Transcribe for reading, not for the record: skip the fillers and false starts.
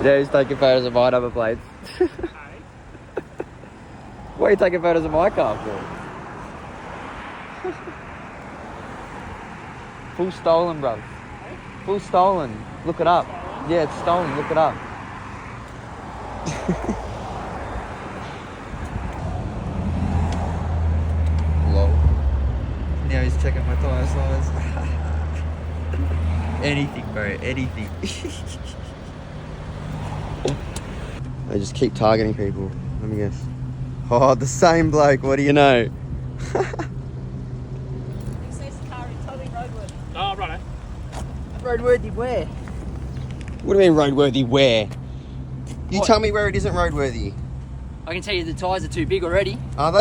Yeah, he's taking photos of my number plates. What are you taking photos of my car for? Full stolen, bro. Full stolen. Look it up. Yeah, it's stolen. Look it up. Lol. Now he's checking my tyre size. Anything, bro. Anything. I just keep targeting people. Let me guess. Oh, the same bloke. What do you know? Oh, right. Roadworthy where? What do you mean roadworthy where? You What? tell me where it isn't roadworthy. I can tell you the tyres are too big already. Are they?